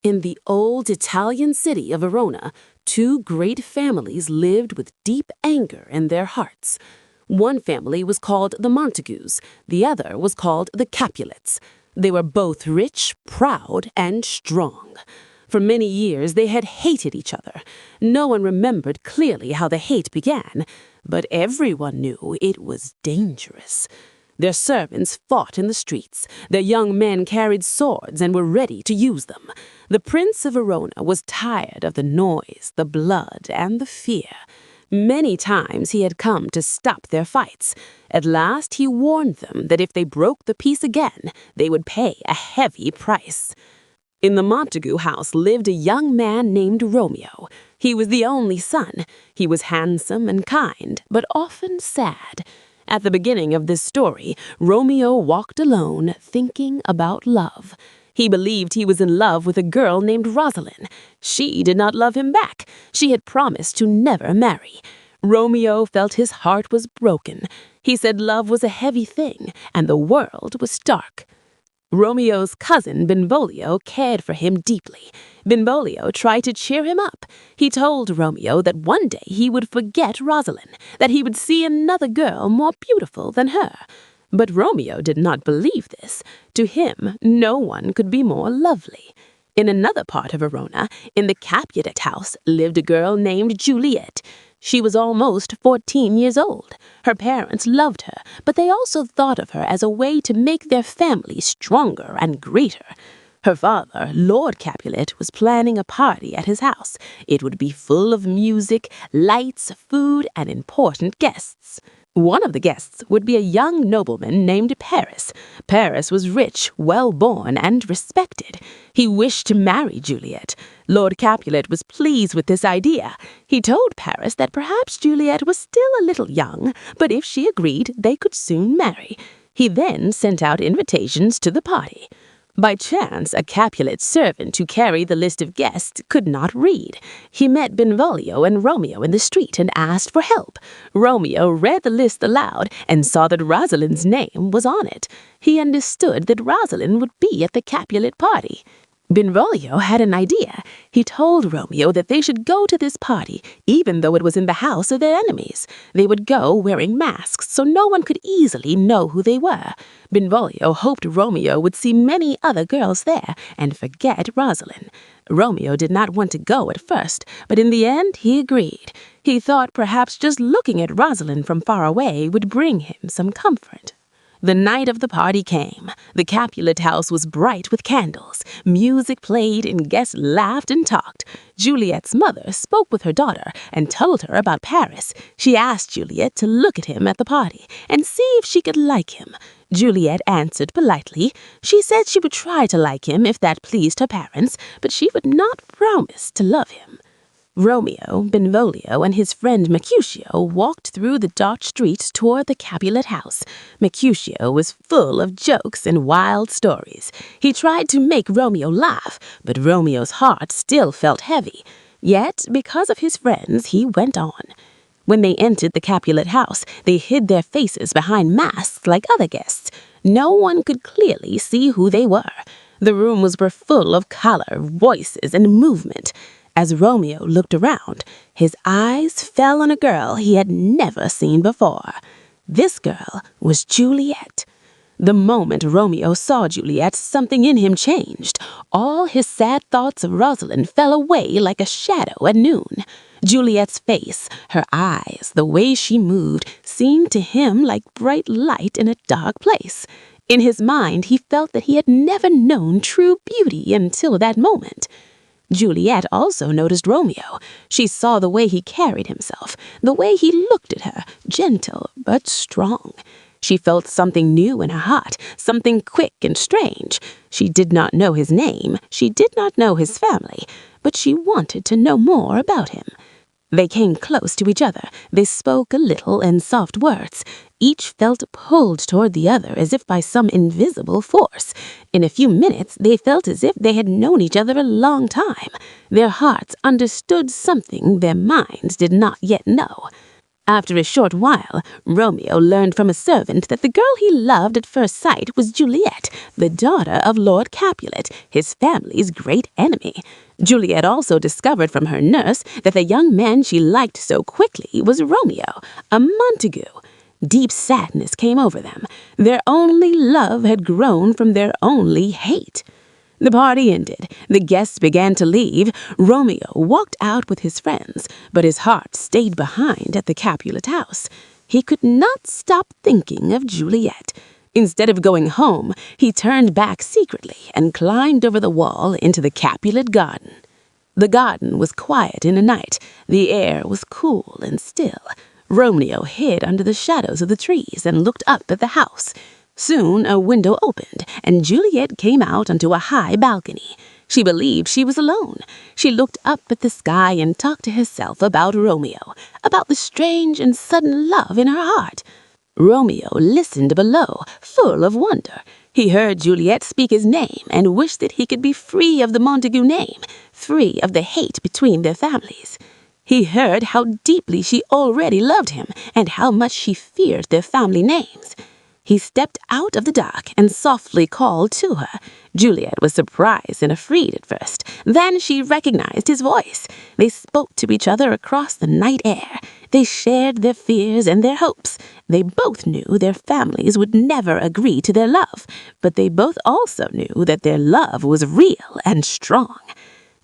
In the old Italian city of Verona, two great families lived with deep anger in their hearts. One family was called the Montagues, the other was called the Capulets. They were both rich, proud, and strong. For many years they had hated each other. No one remembered clearly how the hate began, but everyone knew it was dangerous. Their servants fought in the streets. Their young men carried swords and were ready to use them. The Prince of Verona was tired of the noise, the blood, and the fear. Many times he had come to stop their fights. At last he warned them that if they broke the peace again, they would pay a heavy price. In the Montague house lived a young man named Romeo. He was the only son. He was handsome and kind, but often sad. At the beginning of this story, Romeo walked alone, thinking about love. He believed he was in love with a girl named Rosalind. She did not love him back. She had promised to never marry. Romeo felt his heart was broken. He said love was a heavy thing, and the world was dark. Romeo's cousin Benvolio cared for him deeply. Benvolio tried to cheer him up. He told Romeo that one day he would forget Rosalind, that he would see another girl more beautiful than her. But Romeo did not believe this. To him, no one could be more lovely. In another part of Verona, in the Capulet house, lived a girl named Juliet. She was almost 14 years old. Her parents loved her, but they also thought of her as a way to make their family stronger and greater. Her father, Lord Capulet, was planning a party at his house. It would be full of music, lights, food, and important guests. One of the guests would be a young nobleman named Paris. Paris was rich, well-born, and respected. He wished to marry Juliet. Lord Capulet was pleased with this idea. He told Paris that perhaps Juliet was still a little young, but if she agreed, they could soon marry. He then sent out invitations to the party. By chance, a Capulet servant who carried the list of guests could not read. He met Benvolio and Romeo in the street and asked for help. Romeo read the list aloud and saw that Rosalind's name was on it. He understood that Rosalind would be at the Capulet party. Benvolio had an idea. He told Romeo that they should go to this party, even though it was in the house of their enemies. They would go wearing masks, so no one could easily know who they were. Benvolio hoped Romeo would see many other girls there and forget Rosalind. Romeo did not want to go at first, but in the end he agreed. He thought perhaps just looking at Rosalind from far away would bring him some comfort. The night of the party came. The Capulet house was bright with candles. Music played and guests laughed and talked. Juliet's mother spoke with her daughter and told her about Paris. She asked Juliet to look at him at the party and see if she could like him. Juliet answered politely. She said she would try to like him if that pleased her parents, but she would not promise to love him. Romeo, Benvolio, and his friend Mercutio walked through the dark streets toward the Capulet house. Mercutio was full of jokes and wild stories. He tried to make Romeo laugh, but Romeo's heart still felt heavy. Yet, because of his friends, he went on. When they entered the Capulet house, they hid their faces behind masks like other guests. No one could clearly see who they were. The rooms were full of color, voices, and movement. As Romeo looked around, his eyes fell on a girl he had never seen before. This girl was Juliet. The moment Romeo saw Juliet, something in him changed. All his sad thoughts of Rosalind fell away like a shadow at noon. Juliet's face, her eyes, the way she moved, seemed to him like bright light in a dark place. In his mind, he felt that he had never known true beauty until that moment. Juliet also noticed Romeo. She saw the way he carried himself, the way he looked at her, gentle but strong. She felt something new in her heart, something quick and strange. She did not know his name, she did not know his family, but she wanted to know more about him. They came close to each other. They spoke a little in soft words. Each felt pulled toward the other as if by some invisible force. In a few minutes, they felt as if they had known each other a long time. Their hearts understood something their minds did not yet know. After a short while, Romeo learned from a servant that the girl he loved at first sight was Juliet, the daughter of Lord Capulet, his family's great enemy. Juliet also discovered from her nurse that the young man she liked so quickly was Romeo, a Montague. Deep sadness came over them. Their only love had grown from their only hate. The party ended. The guests began to leave. Romeo walked out with his friends, but his heart stayed behind at the Capulet house. He could not stop thinking of Juliet. Instead of going home, he turned back secretly and climbed over the wall into the Capulet garden. The garden was quiet in the night. The air was cool and still. Romeo hid under the shadows of the trees and looked up at the house. Soon a window opened, and Juliet came out onto a high balcony. She believed she was alone. She looked up at the sky and talked to herself about Romeo, about the strange and sudden love in her heart. Romeo listened below, full of wonder. He heard Juliet speak his name and wished that he could be free of the Montague name, free of the hate between their families. He heard how deeply she already loved him and how much she feared their family names. He stepped out of the dark and softly called to her. Juliet was surprised and afraid at first. Then she recognized his voice. They spoke to each other across the night air. They shared their fears and their hopes. They both knew their families would never agree to their love, but they both also knew that their love was real and strong.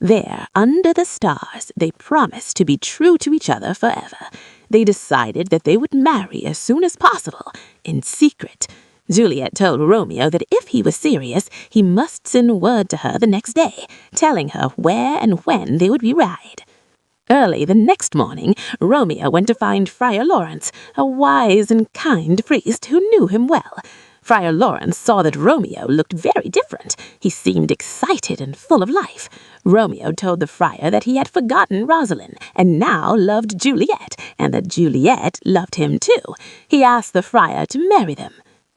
There, under the stars, they promised to be true to each other forever. They decided that they would marry as soon as possible, in secret. Juliet told Romeo that if he was serious, he must send word to her the next day, telling her where and when they would be married. Early the next morning, Romeo went to find Friar Lawrence, a wise and kind priest who knew him well. Friar Lawrence saw that Romeo looked very different. He seemed excited and full of life. Romeo told the friar that he had forgotten Rosalind and now loved Juliet, and that Juliet loved him too. He asked the friar to marry them.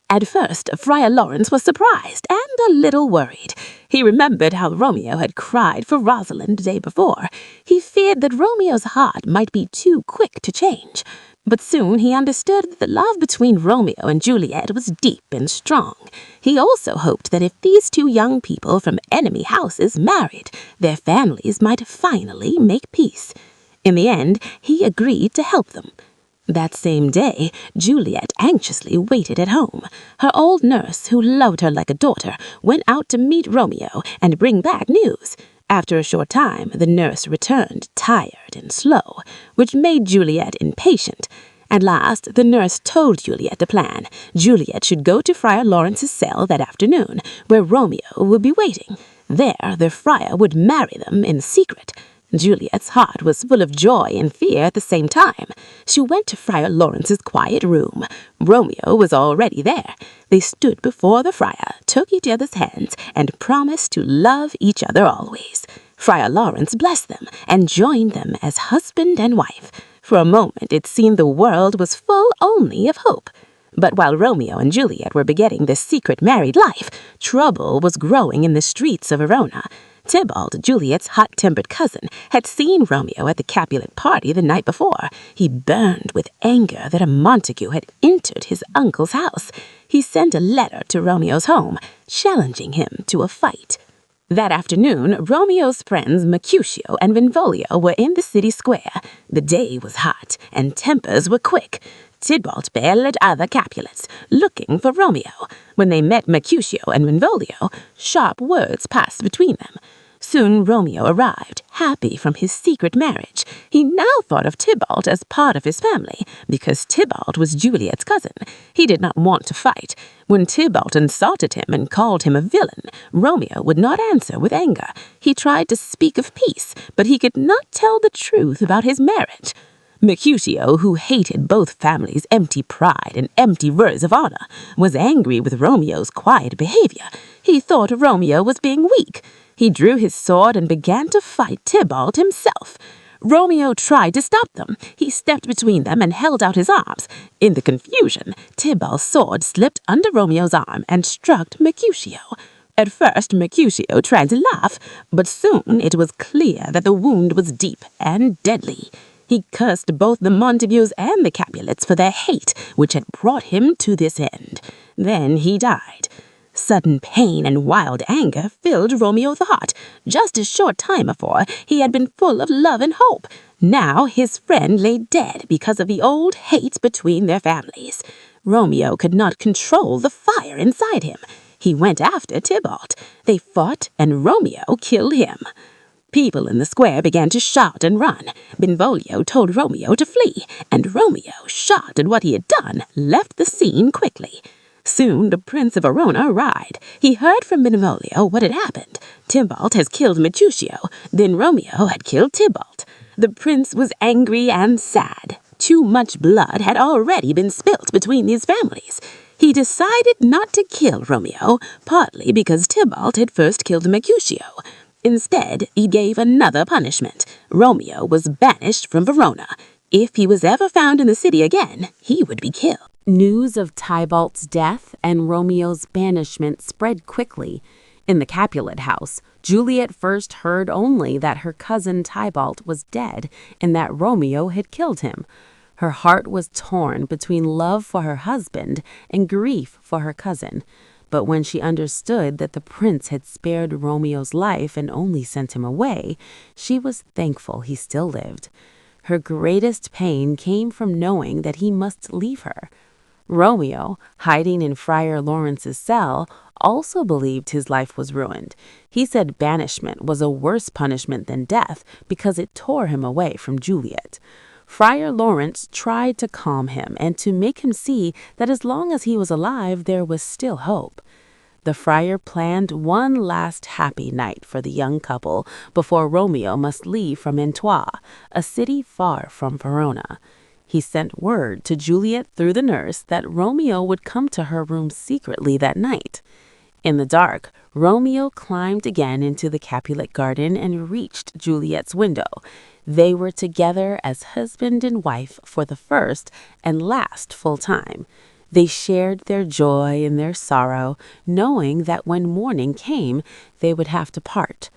At first, Friar Lawrence was surprised and a little worried. He remembered how Romeo had cried for Rosalind the day before. He feared that Romeo's heart might be too quick to change. But soon he understood that the love between Romeo and Juliet was deep and strong. He also hoped that if these two young people from enemy houses married, their families might finally make peace. In the end, he agreed to help them. That same day, Juliet anxiously waited at home. Her old nurse, who loved her like a daughter, went out to meet Romeo and bring back news. After a short time, the nurse returned, tired and slow, which made Juliet impatient. At last, the nurse told Juliet the plan. Juliet should go to Friar Lawrence's cell that afternoon, where Romeo would be waiting. There, the friar would marry them in secret. Juliet's heart was full of joy and fear at the same time. She went to Friar Lawrence's quiet room. Romeo was already there. They stood before the friar, took each other's hands, and promised to love each other always. Friar Lawrence blessed them and joined them as husband and wife. For a moment it seemed the world was full only of hope. But while Romeo and Juliet were beginning this secret married life, trouble was growing in the streets of Verona. Tybalt, Juliet's hot-tempered cousin, had seen Romeo at the Capulet party the night before. He burned with anger that a Montague had entered his uncle's house. He sent a letter to Romeo's home, challenging him to a fight. That afternoon, Romeo's friends Mercutio and Benvolio were in the city square. The day was hot, and tempers were quick. Tybalt bailed other Capulets, looking for Romeo. When they met Mercutio and Benvolio, sharp words passed between them. Soon Romeo arrived, happy from his secret marriage. He now thought of Tybalt as part of his family, because Tybalt was Juliet's cousin. He did not want to fight. When Tybalt insulted him and called him a villain, Romeo would not answer with anger. He tried to speak of peace, but he could not tell the truth about his marriage. Mercutio, who hated both families' empty pride and empty words of honor, was angry with Romeo's quiet behavior. He thought Romeo was being weak. He drew his sword and began to fight Tybalt himself. Romeo tried to stop them. He stepped between them and held out his arms. In the confusion, Tybalt's sword slipped under Romeo's arm and struck Mercutio. At first, Mercutio tried to laugh, but soon it was clear that the wound was deep and deadly. He cursed both the Montagues and the Capulets for their hate, which had brought him to this end. Then he died. Sudden pain and wild anger filled Romeo's heart. Just a short time before, he had been full of love and hope. Now his friend lay dead because of the old hate between their families. Romeo could not control the fire inside him. He went after Tybalt. They fought, and Romeo killed him. People in the square began to shout and run. Benvolio told Romeo to flee, and Romeo, shocked at what he had done, left the scene quickly. Soon the Prince of Verona arrived. He heard from Benvolio what had happened. Tybalt has killed Mercutio. Then Romeo had killed Tybalt. The prince was angry and sad. Too much blood had already been spilt between these families. He decided not to kill Romeo, partly because Tybalt had first killed Mercutio. Instead, he gave another punishment. Romeo was banished from Verona. If he was ever found in the city again, he would be killed. News of Tybalt's death and Romeo's banishment spread quickly. In the Capulet house, Juliet first heard only that her cousin Tybalt was dead and that Romeo had killed him. Her heart was torn between love for her husband and grief for her cousin. But when she understood that the prince had spared Romeo's life and only sent him away, she was thankful he still lived. Her greatest pain came from knowing that he must leave her. Romeo, hiding in Friar Lawrence's cell, also believed his life was ruined. He said banishment was a worse punishment than death because it tore him away from Juliet. Friar Lawrence tried to calm him and to make him see that as long as he was alive, there was still hope. The friar planned one last happy night for the young couple before Romeo must leave for Mantua, a city far from Verona. He sent word to Juliet through the nurse that Romeo would come to her room secretly that night. In the dark, Romeo climbed again into the Capulet garden and reached Juliet's window. They were together as husband and wife for the first and last full time. They shared their joy and their sorrow, knowing that when morning came, they would have to part.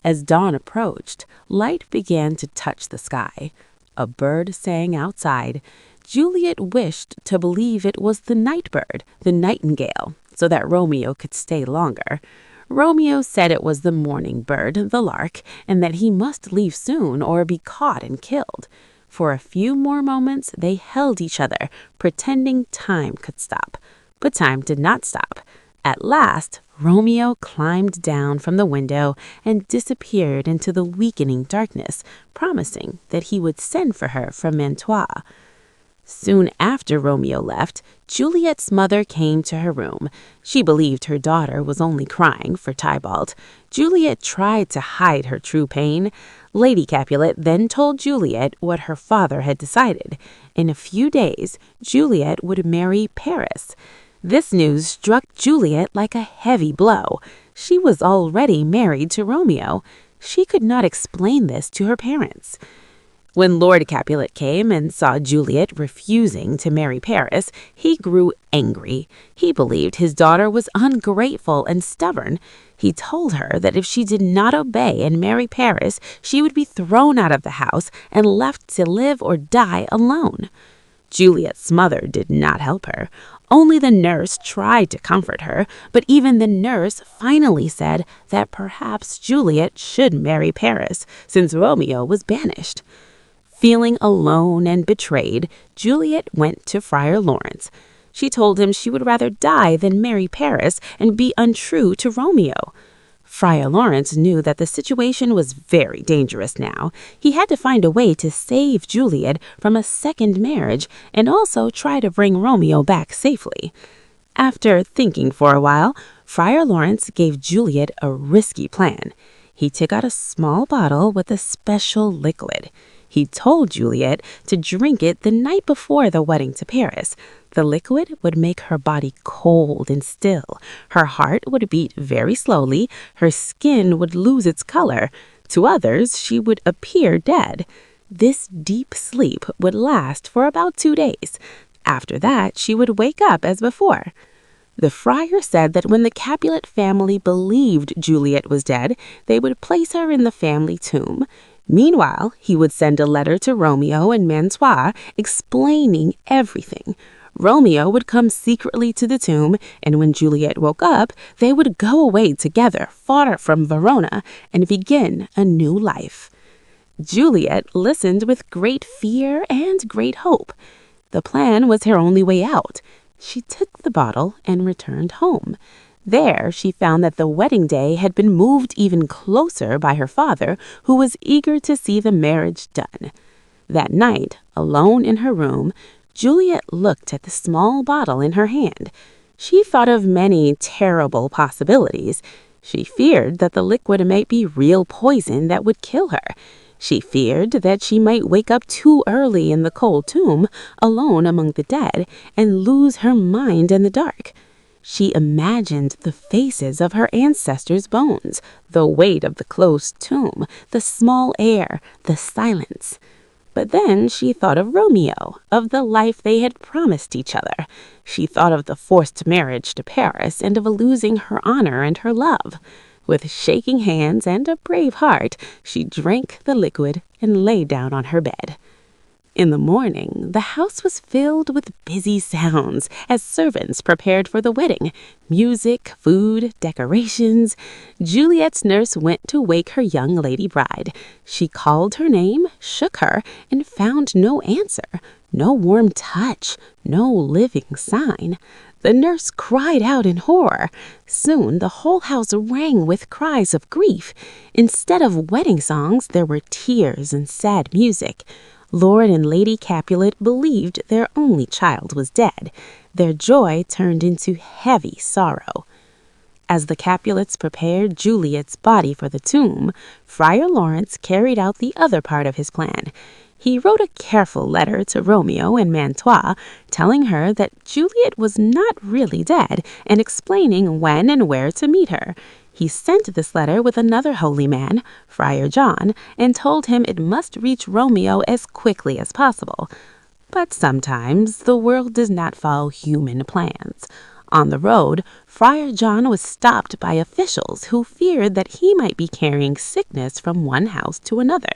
As dawn approached, light began to touch the sky. A bird sang outside. Juliet wished to believe it was the night bird, the nightingale, so that Romeo could stay longer. Romeo said it was the morning bird, the lark, and that he must leave soon or be caught and killed. For a few more moments, they held each other, pretending time could stop. But time did not stop. At last, Romeo climbed down from the window and disappeared into the weakening darkness, promising that he would send for her from Mantua. Soon after Romeo left, Juliet's mother came to her room. She believed her daughter was only crying for Tybalt. Juliet tried to hide her true pain. Lady Capulet then told Juliet what her father had decided. In a few days, Juliet would marry Paris. This news struck Juliet like a heavy blow. She was already married to Romeo. She could not explain this to her parents. When Lord Capulet came and saw Juliet refusing to marry Paris, he grew angry. He believed his daughter was ungrateful and stubborn. He told her that if she did not obey and marry Paris, she would be thrown out of the house and left to live or die alone. Juliet's mother did not help her. Only the nurse tried to comfort her, but even the nurse finally said that perhaps Juliet should marry Paris, since Romeo was banished. Feeling alone and betrayed, Juliet went to Friar Lawrence. She told him she would rather die than marry Paris and be untrue to Romeo. Friar Lawrence knew that the situation was very dangerous now. He had to find a way to save Juliet from a second marriage and also try to bring Romeo back safely. After thinking for a while, Friar Lawrence gave Juliet a risky plan. He took out a small bottle with a special liquid. He told Juliet to drink it the night before the wedding to Paris. The liquid would make her body cold and still. Her heart would beat very slowly. Her skin would lose its color. To others, she would appear dead. This deep sleep would last for about 2 days. After that, she would wake up as before. The friar said that when the Capulet family believed Juliet was dead, they would place her in the family tomb. Meanwhile, he would send a letter to Romeo and Mantua explaining everything. Romeo would come secretly to the tomb, and when Juliet woke up, they would go away together, far from Verona, and begin a new life. Juliet listened with great fear and great hope. The plan was her only way out. She took the bottle and returned home. There, she found that the wedding day had been moved even closer by her father, who was eager to see the marriage done. That night, alone in her room, Juliet looked at the small bottle in her hand. She thought of many terrible possibilities. She feared that the liquid might be real poison that would kill her. She feared that she might wake up too early in the cold tomb, alone among the dead, and lose her mind in the dark. She imagined the faces of her ancestors' bones, the weight of the closed tomb, the small air, the silence. But then she thought of Romeo, of the life they had promised each other. She thought of the forced marriage to Paris and of losing her honor and her love. With shaking hands and a brave heart, she drank the liquid and lay down on her bed. In the morning, the house was filled with busy sounds as servants prepared for the wedding. Music, food, decorations. Juliet's nurse went to wake her young lady bride. She called her name, shook her, and found no answer, no warm touch, no living sign. The nurse cried out in horror. Soon the whole house rang with cries of grief. Instead of wedding songs, there were tears and sad music. Lord and Lady Capulet believed their only child was dead. Their joy turned into heavy sorrow. As the Capulets prepared Juliet's body for the tomb, Friar Lawrence carried out the other part of his plan. He wrote a careful letter to Romeo and Mantua, telling her that Juliet was not really dead and explaining when and where to meet her. He sent this letter with another holy man, Friar John, and told him it must reach Romeo as quickly as possible. But sometimes the world does not follow human plans. On the road, Friar John was stopped by officials who feared that he might be carrying sickness from one house to another.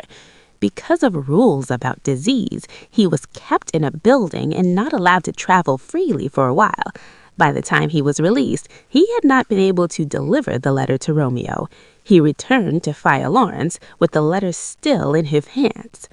Because of rules about disease, he was kept in a building and not allowed to travel freely for a while. By the time he was released, he had not been able to deliver the letter to Romeo. He returned to Friar Lawrence with the letter still in his hands.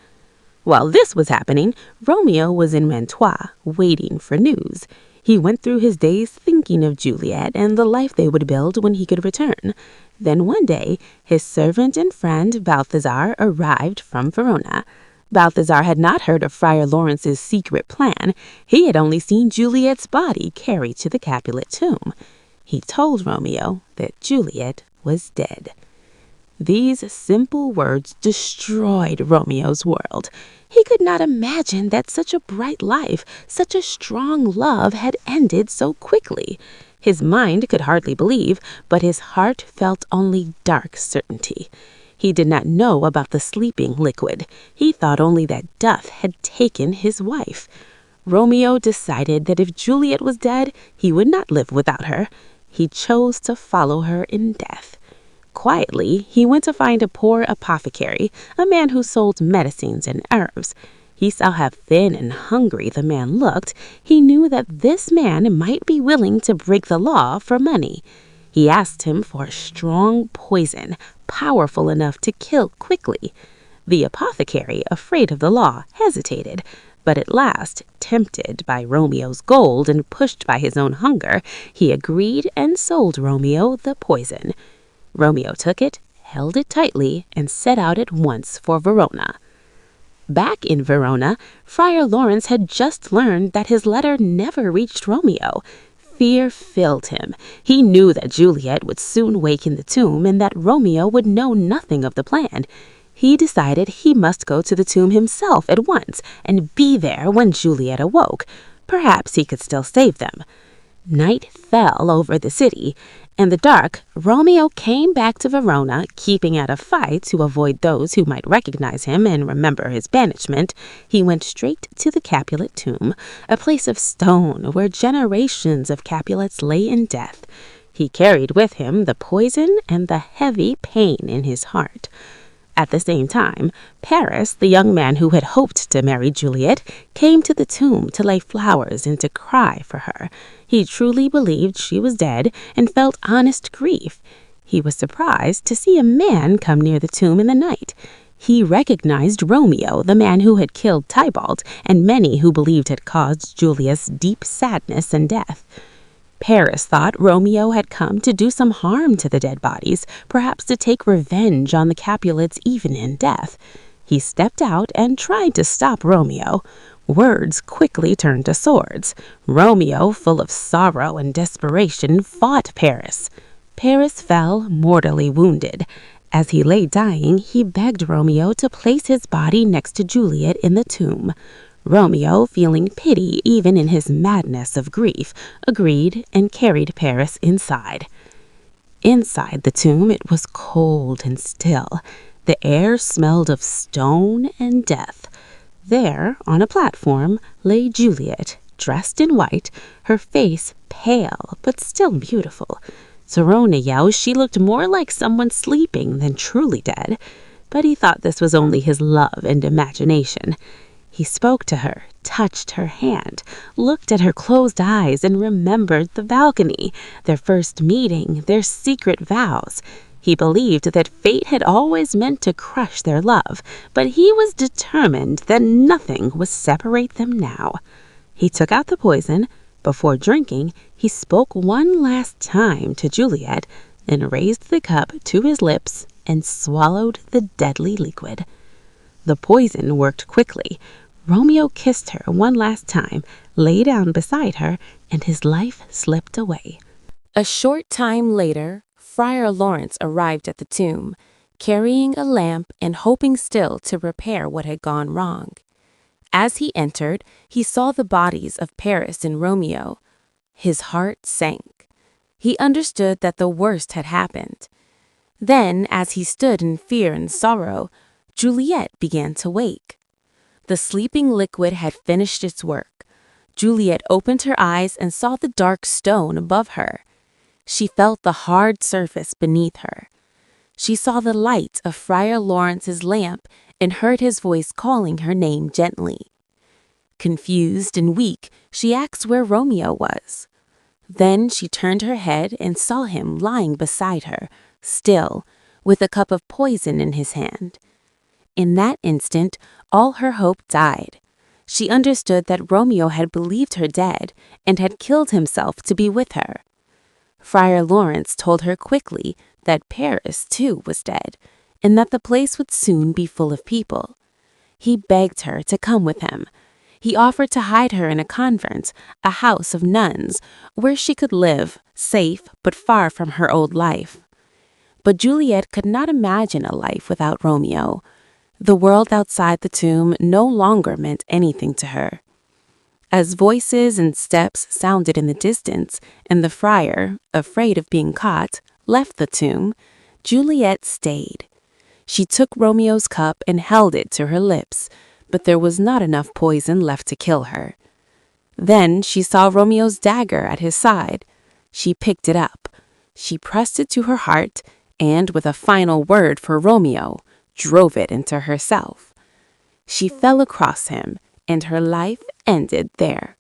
While this was happening, Romeo was in Mantua, waiting for news. He went through his days thinking of Juliet and the life they would build when he could return. Then one day, his servant and friend Balthazar arrived from Verona. Balthazar had not heard of Friar Lawrence's secret plan. He had only seen Juliet's body carried to the Capulet tomb. He told Romeo that Juliet was dead. These simple words destroyed Romeo's world. He could not imagine that such a bright life, such a strong love had ended so quickly. His mind could hardly believe, but his heart felt only dark certainty. He did not know about the sleeping liquid. He thought only that death had taken his wife. Romeo decided that if Juliet was dead, he would not live without her. He chose to follow her in death. Quietly, he went to find a poor apothecary, a man who sold medicines and herbs. He saw how thin and hungry the man looked. He knew that this man might be willing to break the law for money. He asked him for a strong poison, powerful enough to kill quickly. The apothecary, afraid of the law, hesitated, but at last, tempted by Romeo's gold and pushed by his own hunger, he agreed and sold Romeo the poison. Romeo took it, held it tightly, and set out at once for Verona. Back in Verona, Friar Lawrence had just learned that his letter never reached Romeo. Fear filled him. He knew that Juliet would soon wake in the tomb and that Romeo would know nothing of the plan. He decided he must go to the tomb himself at once and be there when Juliet awoke. Perhaps he could still save them. Night fell over the city. In the dark, Romeo came back to Verona, keeping out of fight to avoid those who might recognize him and remember his banishment. He went straight to the Capulet tomb, a place of stone where generations of Capulets lay in death. He carried with him the poison and the heavy pain in his heart. At the same time, Paris, the young man who had hoped to marry Juliet, came to the tomb to lay flowers and to cry for her. He truly believed she was dead and felt honest grief. He was surprised to see a man come near the tomb in the night. He recognized Romeo, the man who had killed Tybalt, and many who believed had caused Julia's deep sadness and death. Paris thought Romeo had come to do some harm to the dead bodies, perhaps to take revenge on the Capulets even in death. He stepped out and tried to stop Romeo. Words quickly turned to swords. Romeo, full of sorrow and desperation, fought Paris. Paris fell, mortally wounded. As he lay dying, he begged Romeo to place his body next to Juliet in the tomb. Romeo, feeling pity even in his madness of grief, agreed and carried Paris inside. Inside the tomb it was cold and still. The air smelled of stone and death. There, on a platform, lay Juliet, dressed in white, her face pale but still beautiful. To Romeo, she looked more like someone sleeping than truly dead, but he thought this was only his love and imagination. He spoke to her, touched her hand, looked at her closed eyes, and remembered the balcony, their first meeting, their secret vows. He believed that fate had always meant to crush their love, but he was determined that nothing would separate them now. He took out the poison. Before drinking, he spoke one last time to Juliet, and raised the cup to his lips and swallowed the deadly liquid. The poison worked quickly. Romeo kissed her one last time, lay down beside her, and his life slipped away. A short time later, Friar Lawrence arrived at the tomb, carrying a lamp and hoping still to repair what had gone wrong. As he entered, he saw the bodies of Paris and Romeo. His heart sank. He understood that the worst had happened. Then, as he stood in fear and sorrow, Juliet began to wake. The sleeping liquid had finished its work. Juliet opened her eyes and saw the dark stone above her. She felt the hard surface beneath her. She saw the light of Friar Lawrence's lamp and heard his voice calling her name gently. Confused and weak, she asked where Romeo was. Then she turned her head and saw him lying beside her, still, with a cup of poison in his hand. In that instant, all her hope died. She understood that Romeo had believed her dead and had killed himself to be with her. Friar Lawrence told her quickly that Paris, too, was dead, and that the place would soon be full of people. He begged her to come with him. He offered to hide her in a convent, a house of nuns, where she could live, safe but far from her old life. But Juliet could not imagine a life without Romeo. The world outside the tomb no longer meant anything to her. As voices and steps sounded in the distance, and the friar, afraid of being caught, left the tomb, Juliet stayed. She took Romeo's cup and held it to her lips, but there was not enough poison left to kill her. Then she saw Romeo's dagger at his side. She picked it up. She pressed it to her heart, and with a final word for Romeo, drove it into herself. She fell across him, and her life ended there,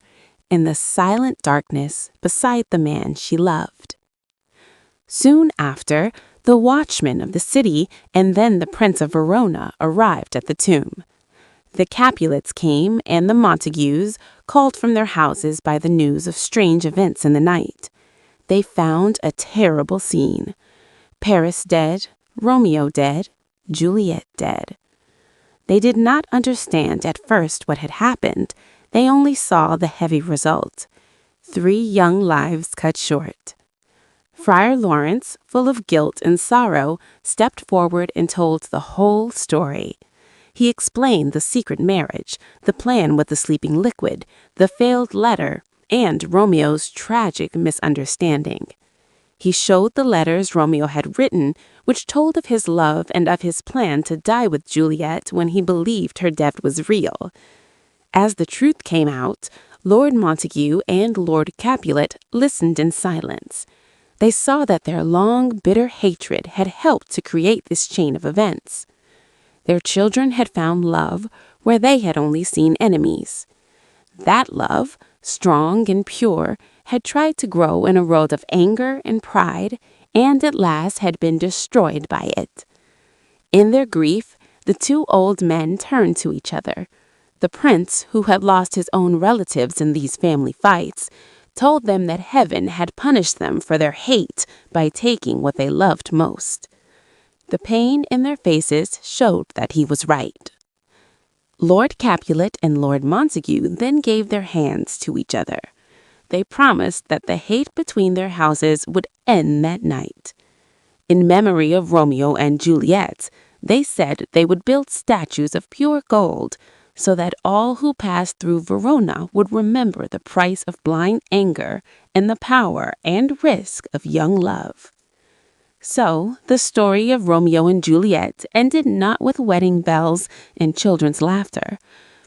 in the silent darkness beside the man she loved. Soon after, the watchman of the city and then the Prince of Verona arrived at the tomb. The Capulets came, and the Montagues, called from their houses by the news of strange events in the night. They found a terrible scene. Paris dead, Romeo dead, Juliet dead. They did not understand at first what had happened. They only saw the heavy result. 3 young lives cut short. Friar Lawrence, full of guilt and sorrow, stepped forward and told the whole story. He explained the secret marriage, the plan with the sleeping liquid, the failed letter, and Romeo's tragic misunderstanding. He showed the letters Romeo had written, which told of his love and of his plan to die with Juliet when he believed her death was real. As the truth came out, Lord Montague and Lord Capulet listened in silence. They saw that their long, bitter hatred had helped to create this chain of events. Their children had found love where they had only seen enemies. That love, strong and pure, had tried to grow in a world of anger and pride, and at last had been destroyed by it. In their grief, the two old men turned to each other. The prince, who had lost his own relatives in these family fights, told them that heaven had punished them for their hate by taking what they loved most. The pain in their faces showed that he was right. Lord Capulet and Lord Montague then gave their hands to each other. They promised that the hate between their houses would end that night. In memory of Romeo and Juliet, they said they would build statues of pure gold so that all who passed through Verona would remember the price of blind anger and the power and risk of young love. So, the story of Romeo and Juliet ended not with wedding bells and children's laughter,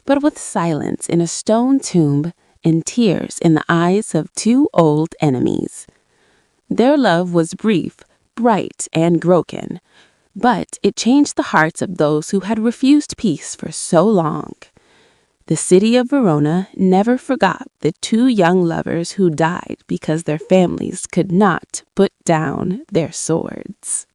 but with silence in a stone tomb and tears in the eyes of two old enemies. Their love was brief, bright, and broken, but it changed the hearts of those who had refused peace for so long. The city of Verona never forgot the two young lovers who died because their families could not put down their swords.